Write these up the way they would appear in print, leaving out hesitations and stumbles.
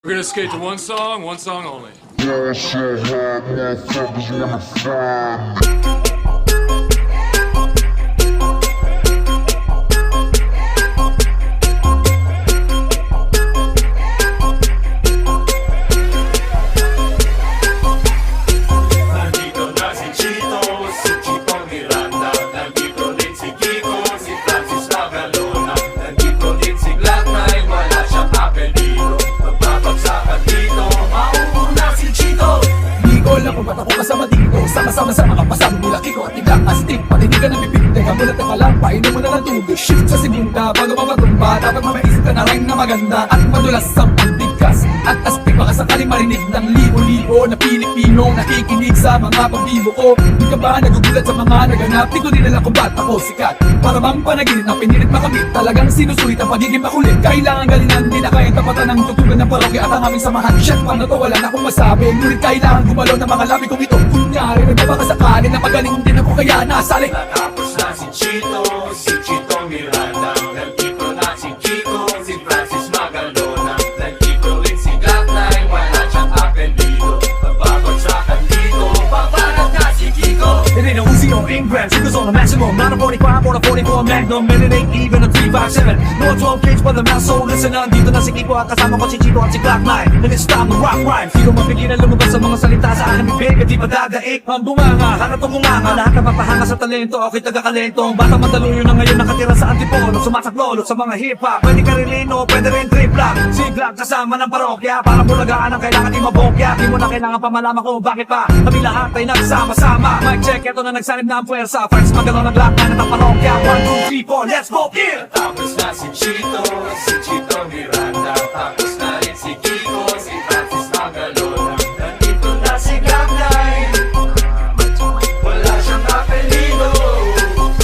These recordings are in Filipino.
We're gonna skate to one song only. Yeah, so hard, motherfuckers wanna find me. Nandito na si Chito, si Chito Miranda. Nandito din si Kiko, si Francis Magalona. Nandito din si Glock 9, wala siyang apelido. Magbabagsakan dito, mauuna si Chito. Di ko alam kung ba't ako kasama dito. Sama-sama sa mga pasama nila Kiko at Tigak Astig. Patinigan ng bibig, teka muna teka lang. Painom mo na lang tubig. Shift sa segunda, bago mapatumba. Dapat mamaisip ka na rin na maganda. At madulas ang pagbigas. At astig baka sakaling marinig ng libo-libo na Pilipino nakikinig sa mga pagbibo ko. Di ka ba nagugulat sa mga naganap? Di ko din alam kung ba't ako sikat. Para bang panaginip na pinilit makamit. Talagang sinusulit ang pagiging makulit. Kailangan galingan, di na kaya tapatan ng tutugan ng parokya at ang aming samahan. Shit, paano to? Wala na akong masabi. Ngunit kailangan gumalaw ng mga labi kong ito. Kunyari, nagbabakasakali na magaling din ako kaya nasali. Natapos na si Chito Miranda. Nandito na si Kiko, si Francis Magalona. Nandito rin si Glock 9, wala siyang apelido. Magbabagsakan dito, papalag na si Kiko. It ain't no Uzi or Ingram, figures on the maximum. Not a 45 or a 44 Magnum, and it ain't even a 357. No 12 gauge but the mass, so listen on. Dito na si Kiko at kasama ko si Chito at si Glock 9. And it's time to rock rhyme. Sino mapigilan lumabas sa mga salita sa aking bibig at di pa dadaig. Ang bunganga, hanap ang bunganga. Lahat na mapahanga sa talento, ako'y taga-kalento. Ang batang mataluyo na ngayon nakatira sa antipolo. Sumasaklolo sa mga hip-hop. Pwede ka rin lino, pwede rin trip lang. Si Glock kasama ng parokya. Para bulagaan ang kailangan di mabokya. Di mo na kailangan pa malaman kung bakit pa kami lahat ay nagsama-sama. Mic check, eto na nagsanib na ang puwersa. Friends, magalaw ng Glock 9 at ang parokya. 1, 2, 3, 4, let's go! Yeah! Tapos na si Chito Miranda. Tapos na rin si Kiko, si Francis Magalona. Nandito na si Glock 9, wala siyang apelido. I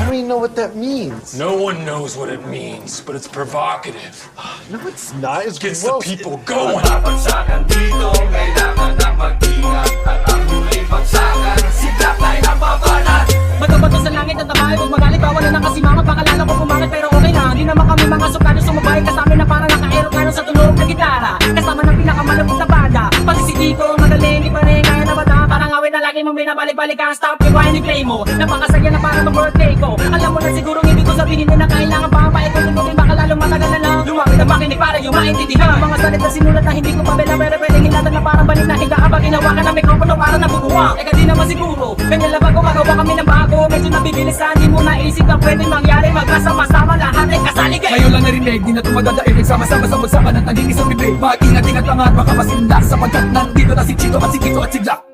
don't even know what that means. No one knows what it means, but it's provocative. No, it's not. It's Gets the gross. people going. Magbabagsakan dito, kailangan na mag-ingat. At ang huling bagsakan, si Glock 9 ang babanat. Bato-bato sa langit at tabahay, huwag magalit, bawal na ng kasimangot. Pakalala ko pumangit pero okay lang. Di naman kami mga sukado sumabay. Kasama na parang naka-aeroplano sa tunog na gitara. Kasama ng pinakamalapit na banda. Pati si Kiko, magaling, di pa rin kaya na bata. Parang awit na lagi mong binabalik-balik ang stop. Rewind and play mo, napakasaya na parang mag-birthday ko. Alam mo na siguro hindi ko sabihin na kailangan pa ang paikot-ikutin. Baka lalong matagal na lang lumapit ang makinig para yung maintindihan. Mga salita sinulat na hindi ko pabela, pero pwedeng hilatan na parang balik na higa. Habang ginawa ka ng mikropono para nabubuwa. Eka di naman siguro, ganyan lang ba gumagawa kami ng bago. Medyo nabibilisan, di mo naisip na pwedeng mangyari. Magkasama-sama lahat ay kasali kayo. Ngayon lang narinig, di na tumadadaig. Nagsama-sama sa bagsakan at naging isang bibig. Mag-ingat-ingat lang at baka masindak. Sapagkat nandito na si Chito at si Kiko at si Glock